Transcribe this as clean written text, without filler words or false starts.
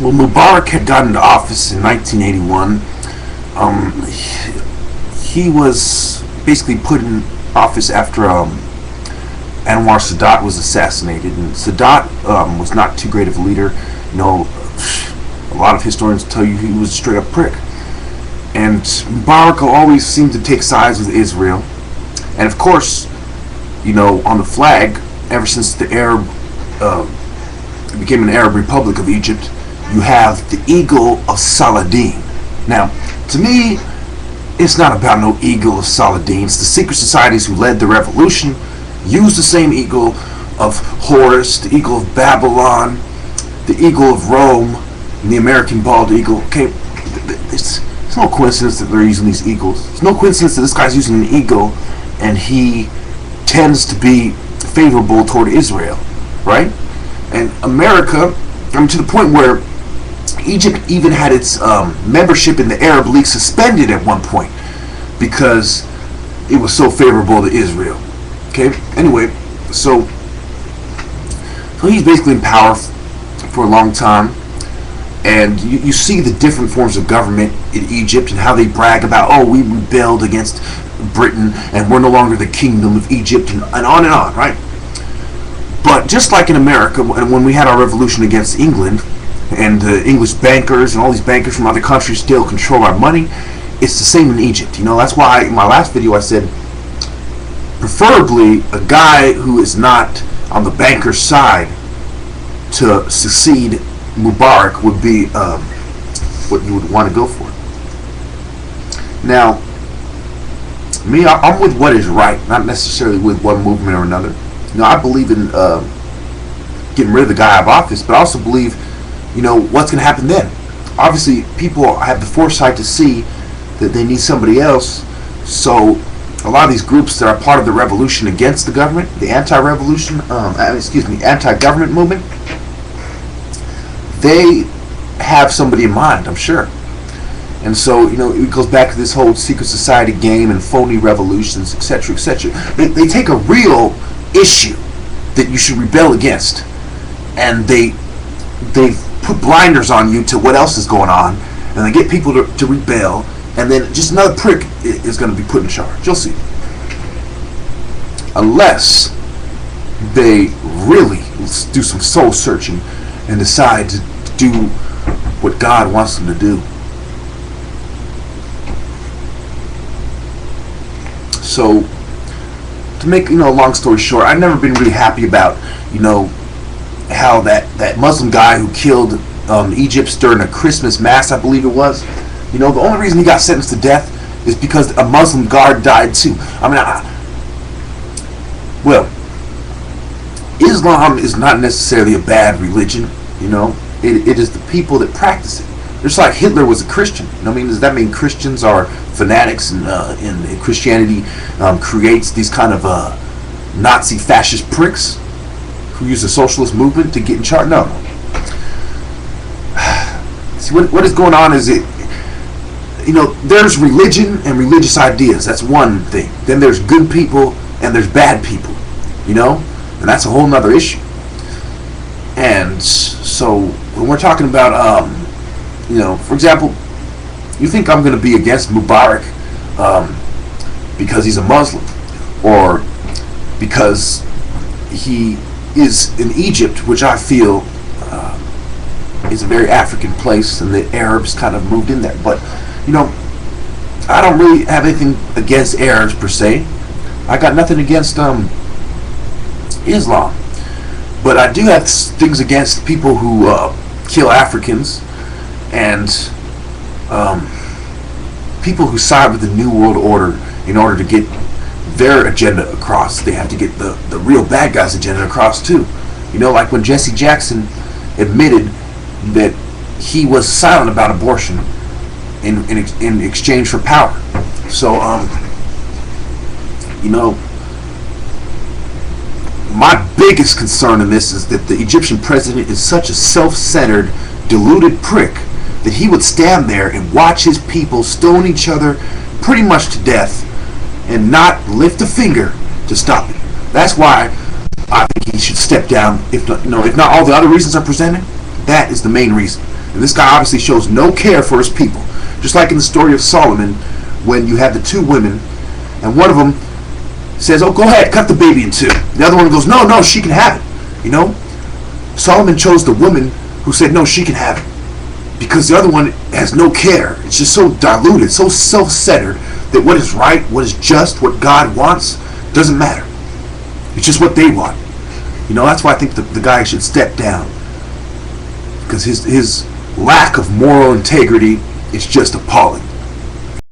Well, Mubarak had gotten into office in 1981. He was basically put in office after Anwar Sadat was assassinated, and Sadat was not too great of a leader. You know, a lot of historians tell you he was a straight up prick. And Mubarak always seemed to take sides with Israel. And of course, you know, on the flag, ever since the Arab became an Arab Republic of Egypt, you have the eagle of Saladin. Now, to me, it's not about no eagle of Saladin. It's the secret societies who led the revolution used the same eagle of Horus, the eagle of Babylon, the eagle of Rome, and the American bald eagle. Okay, it's no coincidence that they're using these eagles. It's no coincidence that this guy's using an eagle and he tends to be favorable toward Israel, right? And America, I mean, to the point where Egypt even had its membership in the Arab League suspended at one point because it was so favorable to Israel. Okay, anyway, so he's basically in power for a long time, and you see the different forms of government in Egypt and how they brag about, oh, we rebelled against Britain and we're no longer the kingdom of Egypt, and on, right? But just like in America, when we had our revolution against England, and the English bankers and all these bankers from other countries still control our money, it's the same in Egypt. You know, that's why in my last video I said, preferably a guy who is not on the banker's side to succeed Mubarak would be what you would want to go for. Now, me, I'm with what is right, not necessarily with one movement or another. You know, I believe in getting rid of the guy out of office, but I also believe, you know, what's going to happen then. Obviously, people have the foresight to see that they need somebody else, so a lot of these groups that are part of the revolution against the government, the anti-revolution, anti-government movement, they have somebody in mind, I'm sure. And so, you know, it goes back to this whole secret society game and phony revolutions, etc., etc. They take a real issue that you should rebel against, and they put blinders on you to what else is going on, and they get people to rebel, and then just another prick is going to be put in charge. You'll see. Unless they really do some soul searching and decide to do what God wants them to do. So, to make, you know, a long story short, I've never been really happy about, you know, how that Muslim guy who killed Egypt during a Christmas mass, I believe it was, you know, the only reason he got sentenced to death is because a Muslim guard died too. I mean, well, Islam is not necessarily a bad religion, you know. It is the people that practice it. Just like Hitler was a Christian. You know what I mean? Does that mean Christians are fanatics and Christianity creates these kind of Nazi fascist pricks who use the socialist movement to get in charge? No. See, what is going on is you know, there's religion and religious ideas. That's one thing. Then there's good people and there's bad people, you know? And that's a whole nother issue. And so when we're talking about, you know, for example, you think I'm going to be against Mubarak because he's a Muslim, or because he is in Egypt, which I feel is a very African place, and the Arabs kind of moved in there. But, you know, I don't really have anything against Arabs per se. I got nothing against Islam. But I do have things against people who kill Africans and people who side with the New World Order in order to get their agenda across. They have to get the real bad guys' agenda across too. You know, like when Jesse Jackson admitted that he was silent about abortion in exchange for power. So, you know, my biggest concern in this is that the Egyptian president is such a self-centered, deluded prick that he would stand there and watch his people stone each other pretty much to death and not lift a finger to stop it. That's why I think he should step down. If not all the other reasons I presented, that is the main reason. And this guy obviously shows no care for his people. Just like in the story of Solomon, when you have the two women, and one of them says, oh, go ahead, cut the baby in two. The other one goes, no, no, she can have it. You know? Solomon chose the woman who said, no, she can have it. Because the other one has no care. It's just so diluted, so self-centered, that what is right, what is just, what God wants, doesn't matter. It's just what they want. You know, that's why I think the guy should step down. Because his lack of moral integrity is just appalling.